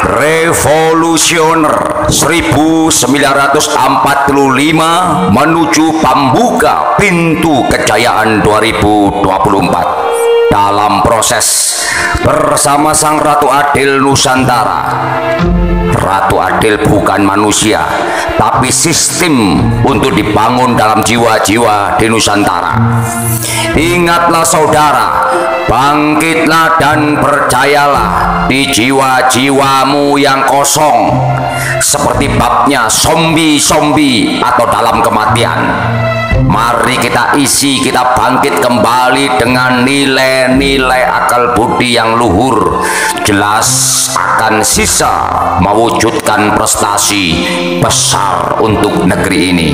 Revolusioner 1945 menuju pembuka pintu kejayaan 2024 dalam proses bersama Sang Ratu Adil Nusantara. Ratu Adil bukan manusia, tapi sistem untuk dibangun dalam jiwa-jiwa di Nusantara. Ingatlah saudara, bangkitlah dan percayalah di jiwa-jiwamu yang kosong, seperti babnya zombie-zombie atau dalam kematian. Mari kita isi, kita bangkit kembali dengan nilai-nilai akal budi yang luhur, jelas akan sisa mewujudkan prestasi besar untuk negeri ini.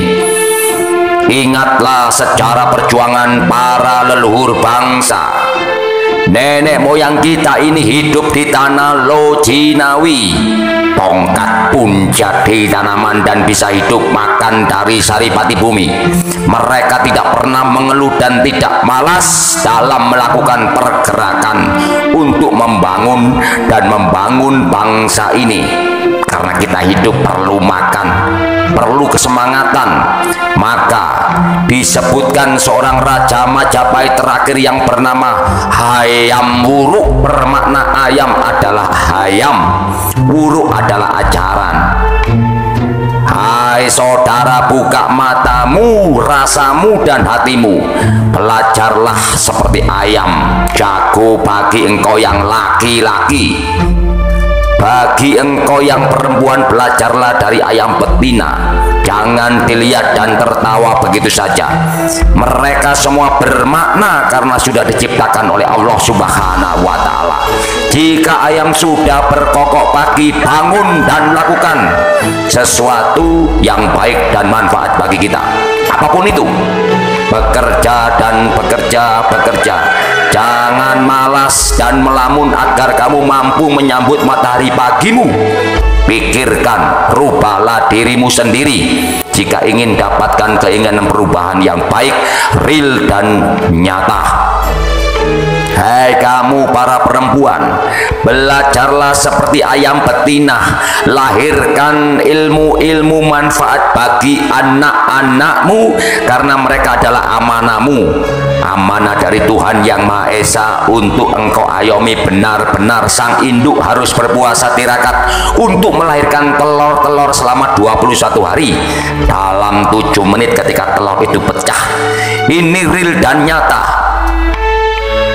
Ingatlah sejarah perjuangan para leluhur bangsa. Nenek moyang kita ini hidup di tanah Lojinawi. Tongkat pun jadi tanaman dan bisa hidup makan dari saripati bumi. Mereka tidak pernah mengeluh dan tidak malas dalam melakukan pergerakan untuk membangun dan membangun bangsa ini. Karena kita hidup perlu makan, perlu kesemangatan. Maka disebutkan seorang raja Majapahit terakhir yang bernama Hayam Wuruk, bermakna ayam adalah hayam, wuruk adalah ajaran. Hai saudara, buka matamu, rasamu dan hatimu. Belajarlah seperti ayam, jago bagi engkau yang laki-laki. Bagi engkau yang perempuan, belajarlah dari ayam betina. Jangan dilihat dan tertawa begitu saja. Mereka semua bermakna karena sudah diciptakan oleh Allah Subhanahu wa Ta'ala. Jika ayam sudah berkokok pagi, bangun dan lakukan sesuatu yang baik dan manfaat bagi kita. Apapun itu, bekerja dan bekerja. Jangan malas dan melamun agar kamu mampu menyambut matahari pagimu. Pikirkan, rubahlah dirimu sendiri jika ingin dapatkan keinginan perubahan yang baik, real dan nyata. Hai kamu para perempuan, belajarlah seperti ayam betina. Lahirkan ilmu-ilmu manfaat bagi anak-anakmu, karena mereka adalah amanahmu, amanah dari Tuhan Yang Maha Esa untuk engkau ayomi benar-benar. Sang induk harus berpuasa tirakat untuk melahirkan telur-telur selama 21 hari. Dalam 7 menit ketika telur itu pecah. Ini real dan nyata.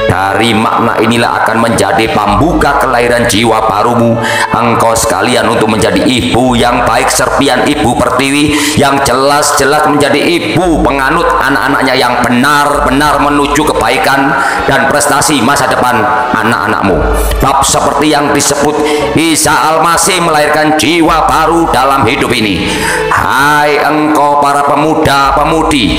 Dari makna inilah akan menjadi pembuka kelahiran jiwa barumu, engkau sekalian, untuk menjadi ibu yang baik, serpian ibu pertiwi yang jelas-jelas menjadi ibu penganut anak-anaknya yang benar-benar menuju kebaikan dan prestasi masa depan anak-anakmu. Bab seperti yang disebut Isa Al-Masih melahirkan jiwa baru dalam hidup ini. Hai engkau para pemuda-pemudi,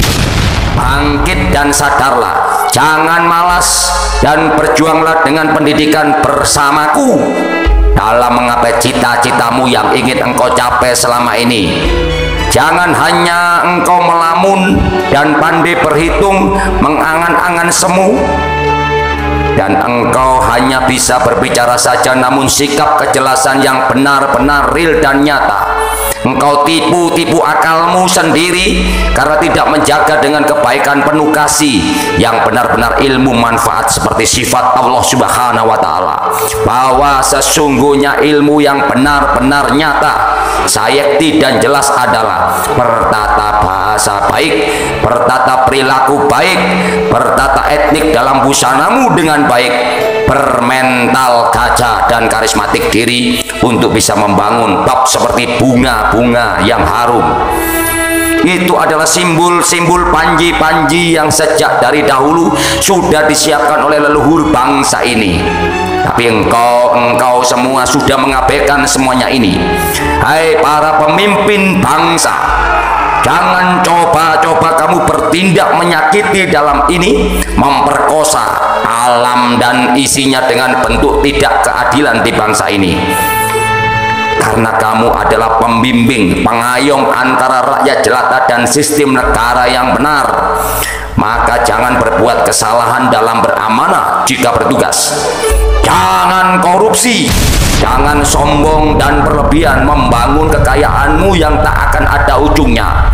bangkit dan sadarlah. Jangan malas dan berjuanglah dengan pendidikan bersamaku dalam menggapai cita-citamu yang ingin engkau capai selama ini. Jangan hanya engkau melamun dan pandai berhitung, mengangan-angan semu, dan engkau hanya bisa berbicara saja, namun sikap kejelasan yang benar-benar real dan nyata. Engkau tipu akalmu sendiri karena tidak menjaga dengan kebaikan penuh kasih yang benar-benar ilmu manfaat seperti sifat Allah Subhanahu wa Ta'ala, bahwa sesungguhnya ilmu yang benar-benar nyata, sayekti dan jelas adalah bertata bahasa baik, bertata perilaku baik, bertata etnik dalam busanamu dengan baik, bermental gajah dan karismatik diri untuk bisa membangun bab seperti bunga-bunga yang harum. Itu adalah simbol-simbol panji-panji yang sejak dari dahulu sudah disiapkan oleh leluhur bangsa ini. Tapi engkau semua sudah mengabaikan semuanya ini. Hai para pemimpin bangsa, jangan coba-coba kamu bertindak menyakiti dalam ini, memperkosa alam dan isinya dengan bentuk tidak keadilan di bangsa ini. Karena kamu adalah pembimbing, pengayom antara rakyat jelata dan sistem negara yang benar. Maka jangan berbuat kesalahan dalam beramanah jika bertugas. Jangan korupsi, jangan sombong dan berlebihan membangun kekayaanmu yang tak akan ada ujungnya.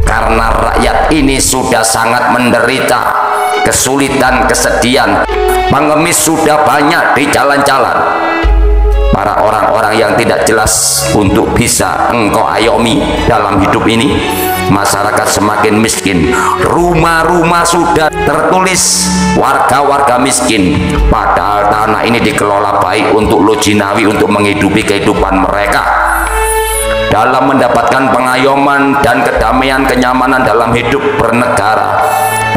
Karena rakyat ini sudah sangat menderita, kesulitan, kesedihan, pengemis sudah banyak di jalan-jalan. Para orang-orang yang tidak jelas untuk bisa engkau ayomi dalam hidup ini. Masyarakat semakin miskin, rumah-rumah sudah tertulis warga-warga miskin, padahal tanah ini dikelola baik untuk Lojinawi, untuk menghidupi kehidupan mereka. Dalam mendapatkan pengayoman dan kedamaian, kenyamanan dalam hidup bernegara,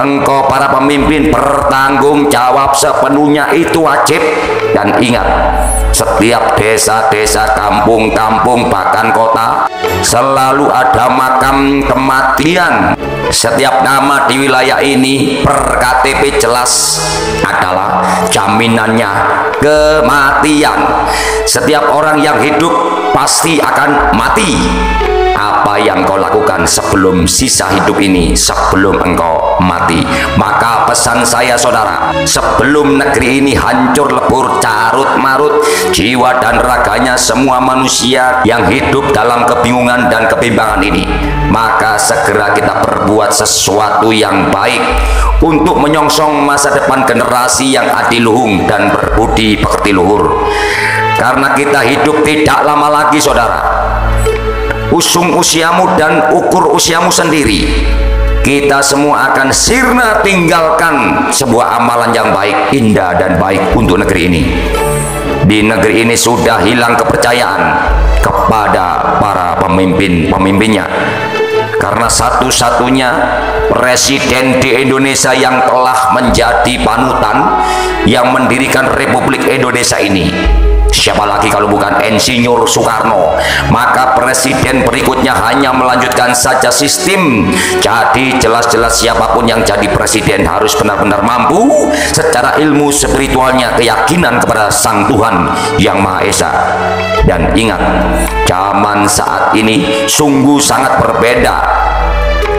engkau para pemimpin bertanggung jawab sepenuhnya, itu wajib. Dan ingat, setiap desa-desa, kampung-kampung, bahkan kota, selalu ada makam kematian. Setiap nama di wilayah ini per KTP jelas adalah jaminannya kematian. Setiap orang yang hidup pasti akan mati. Apa yang kau lakukan sebelum sisa hidup ini, sebelum engkau mati? Maka pesan saya saudara, sebelum negeri ini hancur lebur, carut marut jiwa dan raganya semua manusia yang hidup dalam kebingungan dan kebimbangan ini, maka segera kita berbuat sesuatu yang baik untuk menyongsong masa depan generasi yang adiluhung dan berbudi pekerti luhur. Karena kita hidup tidak lama lagi saudara. Usung usiamu dan ukur usiamu sendiri. Kita semua akan sirna tinggalkan sebuah amalan yang baik, indah dan baik untuk negeri ini. Di negeri ini sudah hilang kepercayaan kepada para pemimpin-pemimpinnya. Karena satu-satunya presiden di Indonesia yang telah menjadi panutan, yang mendirikan Republik Indonesia ini, siapa lagi kalau bukan Insinyur Soekarno? Maka presiden berikutnya hanya melanjutkan saja sistem. Jadi jelas-jelas siapapun yang jadi presiden harus benar-benar mampu secara ilmu spiritualnya, keyakinan kepada Sang Tuhan Yang Maha Esa. Dan ingat, zaman saat ini sungguh sangat berbeda,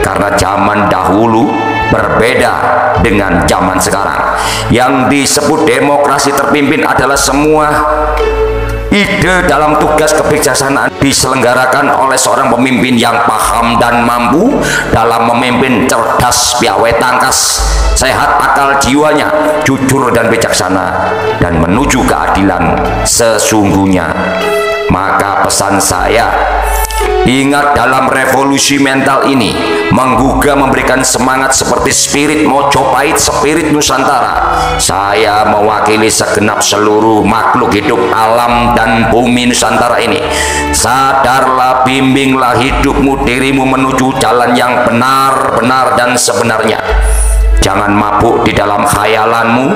karena zaman dahulu berbeda dengan zaman sekarang. Yang disebut demokrasi terpimpin adalah semua ide dalam tugas kebijaksanaan diselenggarakan oleh seorang pemimpin yang paham dan mampu dalam memimpin, cerdas, piawai, tangkas, sehat akal jiwanya, jujur dan bijaksana, dan menuju keadilan sesungguhnya. Maka pesan saya, ingat, dalam revolusi mental ini menggugah, memberikan semangat seperti spirit Mojopahit, spirit Nusantara. Saya mewakili segenap seluruh makhluk hidup alam dan bumi Nusantara ini. Sadarlah, bimbinglah hidupmu, dirimu menuju jalan yang benar-benar dan sebenarnya. Jangan mabuk di dalam khayalanmu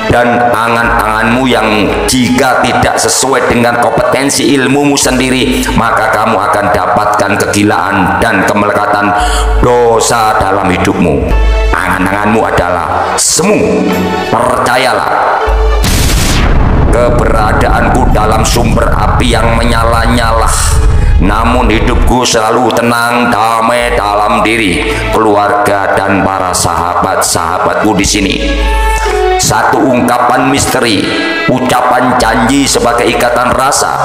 dan angan-anganmu yang jika tidak sesuai dengan kompetensi ilmumu sendiri, maka kamu akan dapatkan kegilaan dan kemelekatan dosa dalam hidupmu. Angan-anganmu adalah semu. Percayalah, keberadaanku dalam sumber api yang menyala-nyala, namun hidupku selalu tenang, damai dalam diri, keluarga dan para sahabat-sahabatku di sini. Satu ungkapan misteri, ucapan janji sebagai ikatan rasa.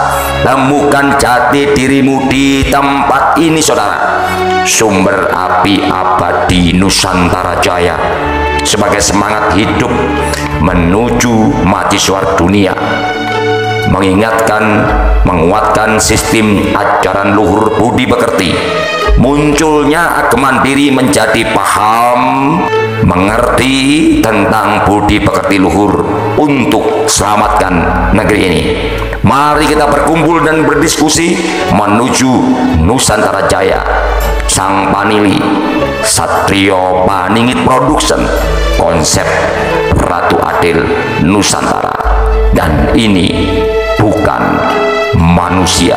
Temukan jati dirimu di tempat ini saudara, sumber api abadi Nusantara Jaya, sebagai semangat hidup menuju mati suar dunia. Mengingatkan, menguatkan sistem ajaran luhur budi pekerti. Munculnya agama diri menjadi paham, mengerti tentang budi pekerti luhur untuk selamatkan negeri ini. Mari kita berkumpul dan berdiskusi menuju Nusantara Jaya. Sang Panili, Satrio Paningit Production, konsep Ratu Adil Nusantara. Dan ini bukan manusia.